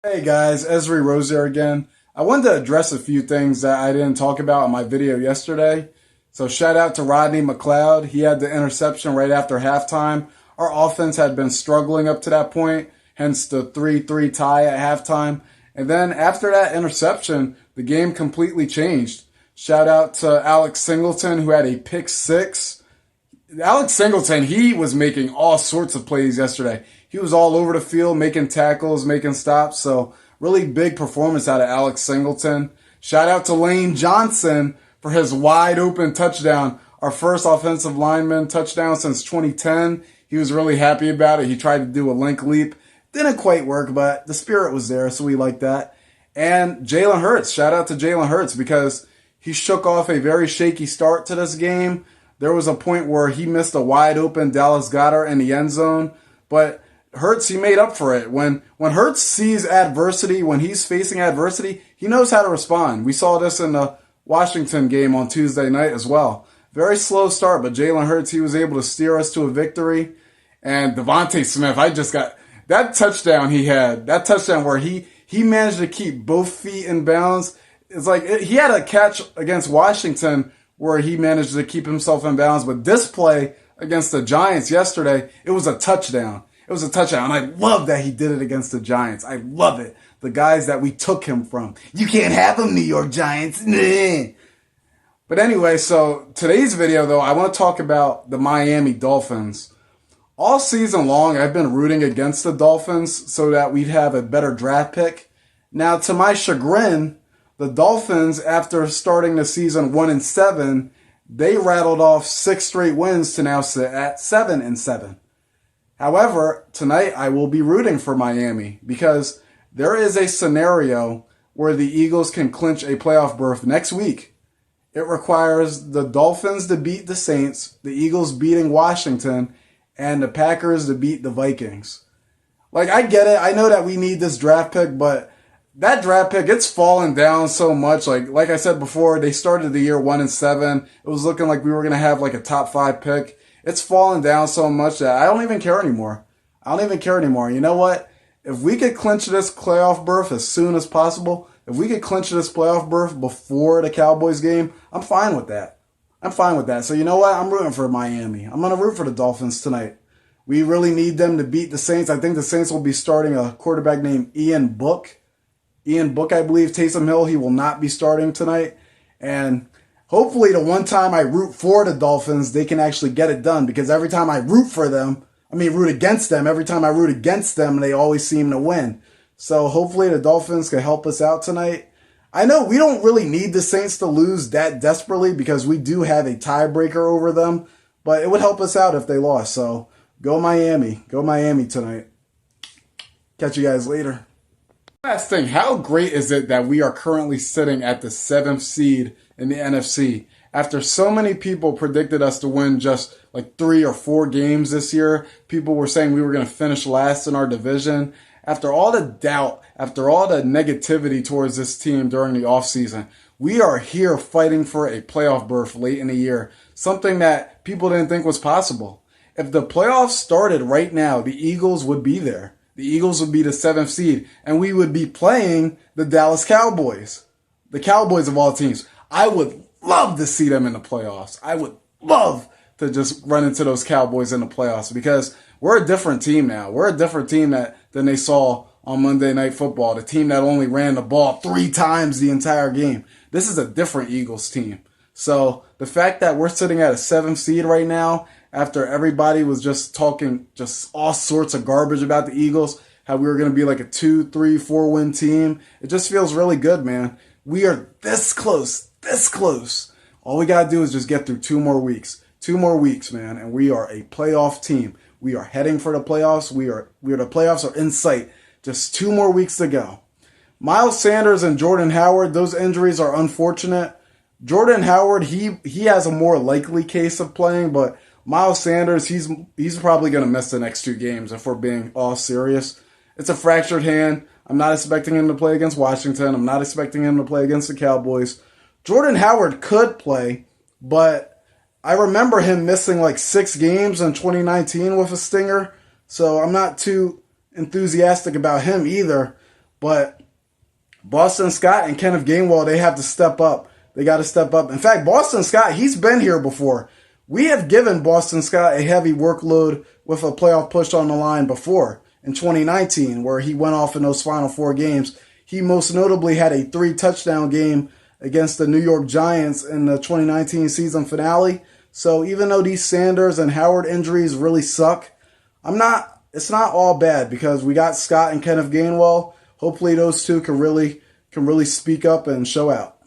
Hey guys, Esri Rose here again. I wanted to address a few things that I didn't talk about in my video yesterday. So shout out to Rodney McLeod. He had the interception right after halftime. Our offense had been struggling up to that point, hence the 3-3 tie at halftime. And then after that interception, the game completely changed. Shout out to Alex Singleton, who had a pick six. Alex Singleton, he was making all sorts of plays yesterday. He was all over the field, making tackles, making stops. So really big performance out of Alex Singleton. Shout out to Lane Johnson for his wide open touchdown. Our first offensive lineman touchdown since 2010. He was really happy about it. He tried to do a link leap. Didn't quite work, but the spirit was there, so we liked that. And Jalen Hurts. Shout out to Jalen Hurts because he shook off a very shaky start to this game. There was a point where he missed a wide open Dallas Goedert in the end zone, but Hurts, he made up for it. When Hurts sees adversity, when he's facing adversity, he knows how to respond. We saw this in the Washington game on Tuesday night as well. Very slow start, but Jalen Hurts, he was able to steer us to a victory. And Devontae Smith, I just got that touchdown he had, that touchdown where he managed to keep both feet in bounds. It's like he had a catch against Washington where he managed to keep himself in bounds, but this play against the Giants yesterday, it was a touchdown. It was a touchdown. And I love that he did it against the Giants. I love it. The guys that we took him from. You can't have them, New York Giants. Nah. But anyway, so today's video, though, I want to talk about the Miami Dolphins. All season long, I've been rooting against the Dolphins so that we'd have a better draft pick. Now, to my chagrin, the Dolphins, after starting the season 1-7, they rattled off 6 straight wins to now sit at 7-7. However, tonight I will be rooting for Miami because there is a scenario where the Eagles can clinch a playoff berth next week. It requires the Dolphins to beat the Saints, the Eagles beating Washington, and the Packers to beat the Vikings. Like, I get it. I know that we need this draft pick, but that draft pick, it's fallen down so much. Like I said before, they started the year 1-7. It was looking like we were going to have like a top 5 pick. It's fallen down so much that I don't even care anymore. You know what? If we could clinch this playoff berth as soon as possible, if we could clinch this playoff berth before the Cowboys game, I'm fine with that. So you know what? I'm rooting for Miami. I'm going to root for the Dolphins tonight. We really need them to beat the Saints. I think the Saints will be starting a quarterback named Ian Book. I believe. Taysom Hill, he will not be starting tonight. And hopefully the one time I root for the Dolphins, they can actually get it done. Because every time I root against them, they always seem to win. So hopefully the Dolphins can help us out tonight. I know we don't really need the Saints to lose that desperately because we do have a tiebreaker over them. But it would help us out if they lost. So go Miami. Go Miami tonight. Catch you guys later. Last thing, how great is it that we are currently sitting at the 7th seed in the NFC? After so many people predicted us to win just like 3 or 4 games this year, people were saying we were going to finish last in our division. After all the doubt, after all the negativity towards this team during the offseason, we are here fighting for a playoff berth late in the year, something that people didn't think was possible. If the playoffs started right now, the Eagles would be there. The Eagles would be the 7th seed, and we would be playing the Dallas Cowboys. The Cowboys of all teams. I would love to see them in the playoffs. I would love to just run into those Cowboys in the playoffs because we're a different team now. We're a different team than they saw on Monday Night Football, the team that only ran the ball 3 times the entire game. This is a different Eagles team. So the fact that we're sitting at a 7th seed right now, after everybody was just talking just all sorts of garbage about the Eagles, how we were going to be like a 2, 3, 4 win team. It just feels really good, man. We are this close. All we got to do is just get through 2 more weeks. 2 more weeks, man, and we are a playoff team. We are heading for the playoffs. The playoffs are in sight. Just 2 more weeks to go. Miles Sanders and Jordan Howard, those injuries are unfortunate. Jordan Howard, he has a more likely case of playing, but Miles Sanders, he's probably going to miss the next 2 games if we're being all serious. It's a fractured hand. I'm not expecting him to play against Washington. I'm not expecting him to play against the Cowboys. Jordan Howard could play, but I remember him missing like 6 games in 2019 with a stinger, so I'm not too enthusiastic about him either. But Boston Scott and Kenneth Gainwell, they have to step up. They got to step up. In fact, Boston Scott, he's been here before. We have given Boston Scott a heavy workload with a playoff push on the line before in 2019, where he went off in those final 4 games. He most notably had a 3-touchdown game against the New York Giants in the 2019 season finale. So even though these Sanders and Howard injuries really suck, it's not all bad because we got Scott and Kenneth Gainwell. Hopefully those two can really speak up and show out.